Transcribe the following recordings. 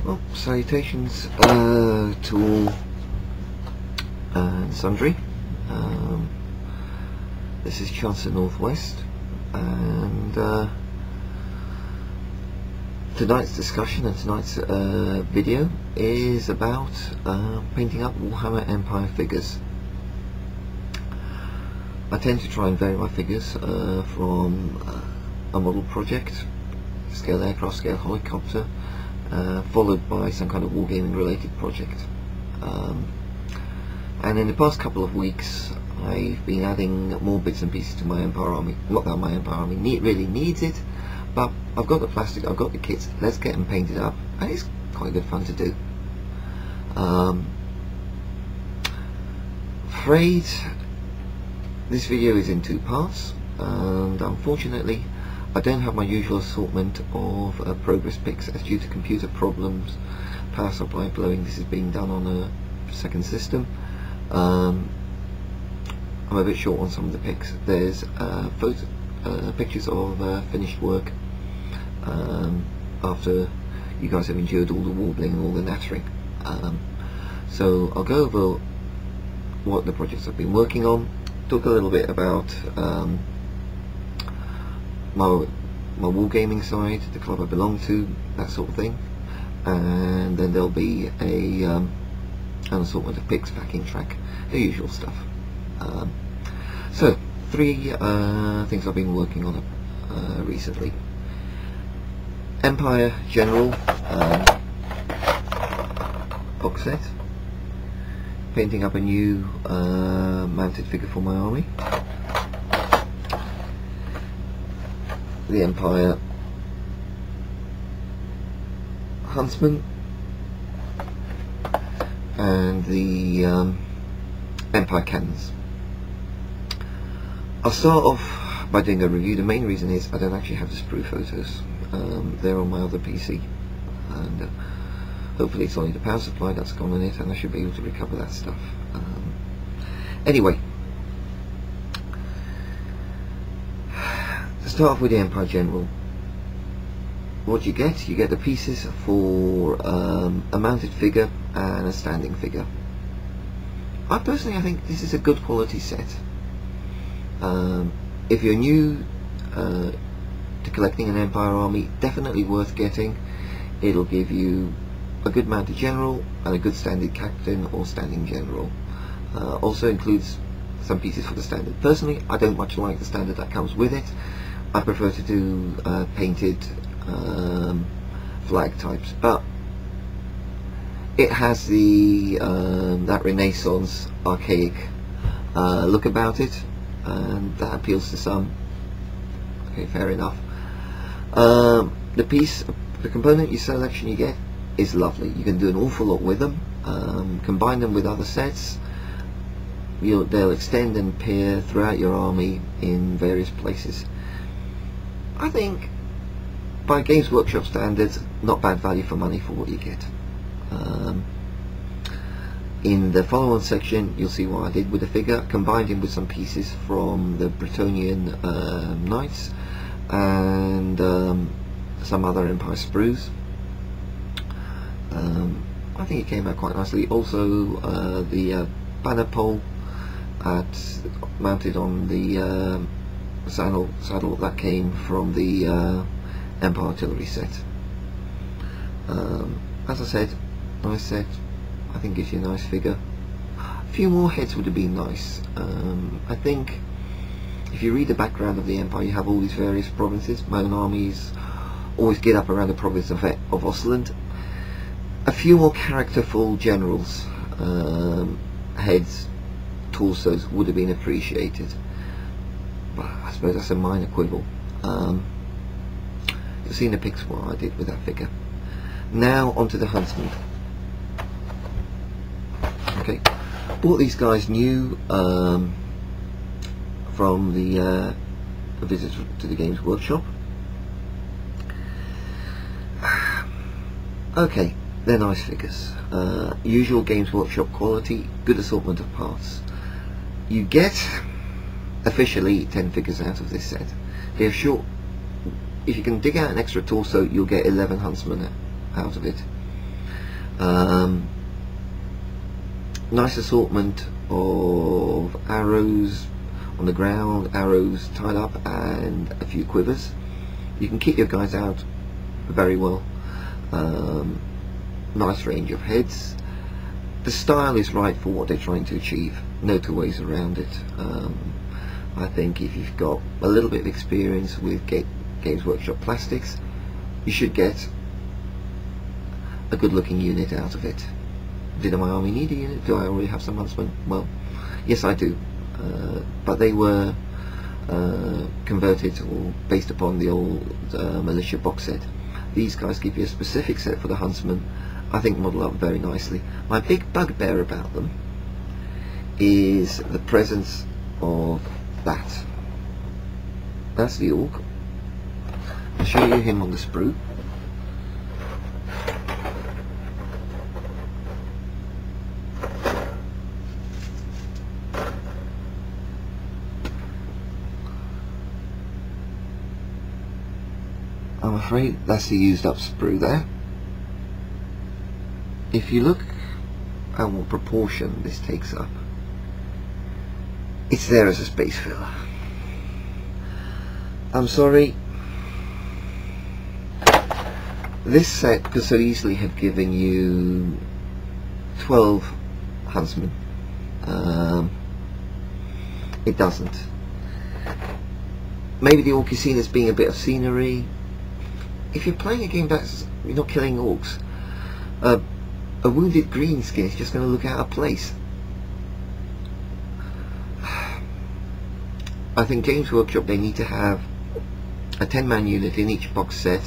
Well, salutations to all and sundry. This is Chancellor Northwest, and tonight's discussion and tonight's video is about painting up Warhammer Empire figures. I tend to try and vary my figures from a model project, scale aircraft, scale helicopter, followed by some kind of wargaming related project. And in the past couple of weeks I've been adding more bits and pieces to my Empire army. Not that my Empire army really needs it, but I've got the plastic, I've got the kits, let's get them painted up, and it's quite good fun to do. Afraid this video is in two parts, and unfortunately I don't have my usual assortment of progress pics, as due to computer problems, power supply blowing. This is being done on a second system. I'm a bit short on some of the pics. There's pictures of finished work after you guys have endured all the warbling and all the nattering. So I'll go over what the projects I've been working on, talk a little bit about my wargaming side, the club I belong to, that sort of thing, and then there'll be an assortment of pics, backing track, the usual stuff. So three things I've been working on recently. Empire General box set, painting up a new mounted figure for my army. The Empire Huntsmen and the Empire Cannons. I'll start off by doing a review. The main reason is I don't actually have the sprue photos. They're on my other PC, and hopefully it's only the power supply that's gone in it, and I should be able to recover that stuff. Anyway, to start off with the Empire General, what you get the pieces for a mounted figure and a standing figure. I think this is a good quality set. If you're new to collecting an Empire army, definitely worth getting. It'll give you a good mounted general and a good standing captain or standing general. Also includes some pieces for the standard. Personally, I don't much like the standard that comes with it. I prefer to do painted flag types, but it has the that Renaissance archaic look about it, and that appeals to some. Okay, fair enough. The component selection you get is lovely. You can do an awful lot with them. Combine them with other sets. They'll extend and appear throughout your army in various places. I think, by Games Workshop standards, not bad value for money for what you get. In the follow-on section, you'll see what I did with the figure. Combined him with some pieces from the Bretonian Knights and some other Empire sprues. I think it came out quite nicely. Also, the banner pole mounted on the saddle that came from the Empire artillery set. As I said, nice set. I think gives you a nice figure. A few more heads would have been nice. I think if you read the background of the Empire, you have all these various provinces. My own armies always get up around the province of Osland. A few more characterful generals, heads, torsos would have been appreciated. But I suppose that's a minor quibble. You've seen the pics what I did with that figure. Now onto the Huntsman. Okay, bought these guys new from the visit to the Games Workshop. Okay, they're nice figures. Usual Games Workshop quality, good assortment of parts. You get officially 10 figures out of this set. They're short. If you can dig out an extra torso, you'll get 11 Huntsmen out of it. Nice assortment of arrows on the ground, arrows tied up, and a few quivers. You can keep your guys out very well. Nice range of heads. The style is right for what they're trying to achieve. No two ways around it. I think if you've got a little bit of experience with Games Workshop plastics, you should get a good looking unit out of it. Did my army need a unit? Do I already have some Huntsmen? Well, yes I do, but they were converted or based upon the old militia box set. These guys give you a specific set for the Huntsman. I think model up very nicely. My big bugbear about them is the presence of that. That's the Orc. I'll show you him on the sprue. I'm afraid that's the used up sprue there. If you look at what proportion this takes up, it's there as a space filler. I'm sorry, this set could so easily have given you 12 Huntsmen. It doesn't. Maybe the Orc is seen as being a bit of scenery. If you're playing a game that's you're not killing orcs, a wounded green skin is just going to look out of place. I think Games Workshop, they need to have a 10-man unit in each box set.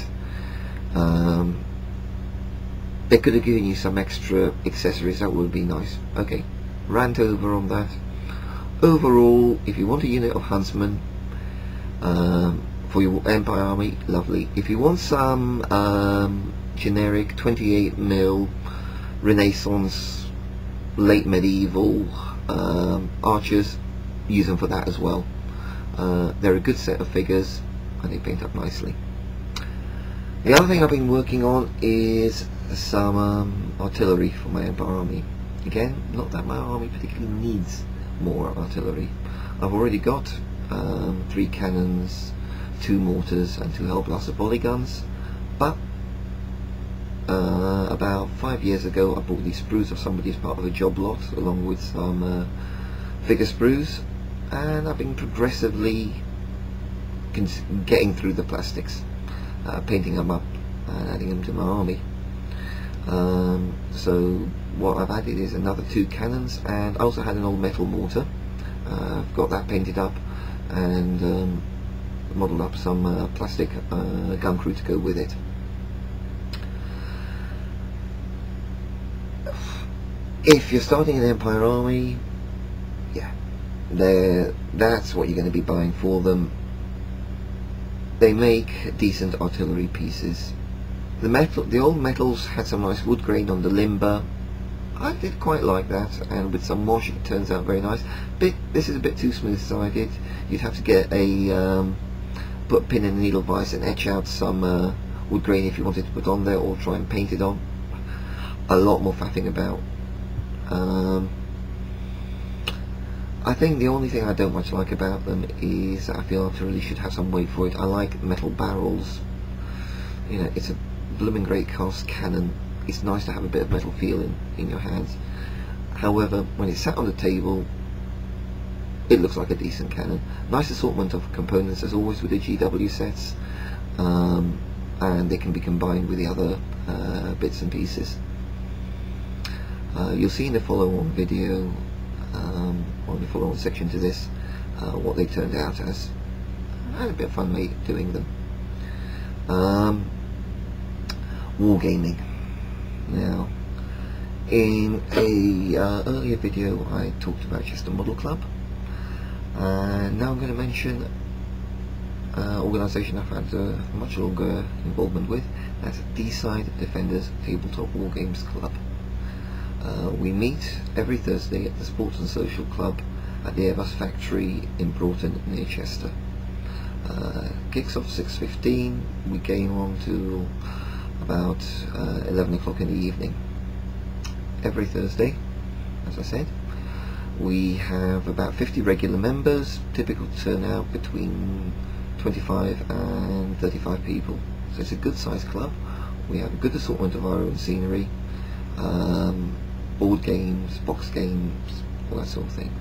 They could have given you some extra accessories, that would be nice. Okay, rant over on that. Overall, if you want a unit of Huntsmen for your Empire army, lovely. If you want some generic 28mm Renaissance, late medieval archers, use them for that as well. They're a good set of figures and they paint up nicely. The other thing I've been working on is some artillery for my Empire army. Again, not that my army particularly needs more artillery. I've already got 3 cannons, 2 mortars and 2 Hellblaster volley guns, but about 5 years ago I bought these sprues of somebody as part of a job lot, along with some figure sprues, and I've been progressively getting through the plastics, painting them up and adding them to my army. So what I've added is another 2 cannons, and I also had an old metal mortar. I've got that painted up and modelled up some plastic gun crew to go with it. If you're starting an Empire army, yeah, that's what you're going to be buying for them. They make decent artillery pieces. The old metals had some nice wood grain on the limber. I did quite like that, and with some wash it turns out very nice. This is a bit too smooth-sided. You'd have to get put a pin in the needle vise and etch out some wood grain if you wanted to put on there, or try and paint it on. A lot more faffing about. I think the only thing I don't much like about them is that I feel artillery should have some weight for it. I like metal barrels. You know, it's a blooming great cast cannon. It's nice to have a bit of metal feel in your hands. However, when it's sat on the table, it looks like a decent cannon. Nice assortment of components as always with the GW sets, and they can be combined with the other bits and pieces. You'll see in the follow-on video, or in the follow-on section to this, what they turned out as. I had a bit of fun doing them. Wargaming. Now, in a earlier video I talked about Chester Model Club, and now I'm going to mention an organisation I've had much longer involvement with. That's Deeside Defenders Tabletop Wargames Club. We meet every Thursday at the Sports and Social Club at the Airbus Factory in Broughton near Chester. Kicks off 6:15, we game on to about 11 o'clock in the evening. every Thursday, as I said. We have about 50 regular members, typical turnout between 25 and 35 people. So it's a good sized club. We have a good assortment of our own scenery, board games, box games, all that sort of thing.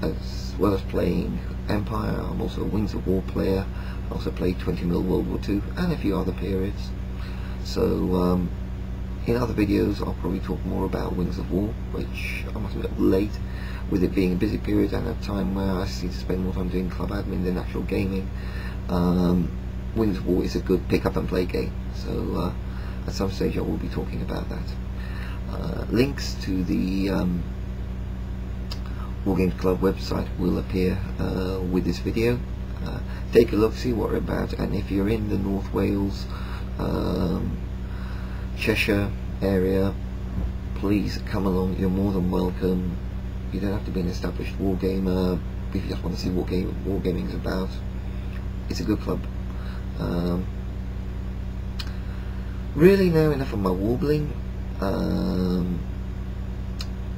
As well as playing Empire, I'm also a Wings of War player. I also play 20mm World War II and a few other periods. So in other videos I'll probably talk more about Wings of War, which I must admit late, with it being a busy period and a time where I seem to spend more time doing club admin than actual gaming. Wings of War is a good pick up and play game, so at some stage I will be talking about that. Links to the Wargames Club website will appear with this video. Take a look, see what we're about, and if you're in the North Wales, Cheshire area, please come along. You're more than welcome. You don't have to be an established wargamer. If you just want to see what wargaming is about, it's a good club. Really, now enough of my warbling.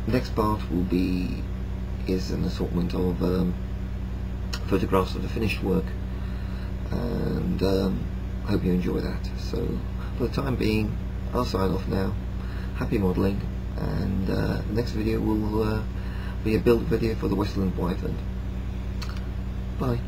Next part is an assortment of photographs of the finished work, and I hope you enjoy that. So for the time being, I'll sign off now. Happy modelling, and the next video will be a build video for the Westland Whiteland. Bye.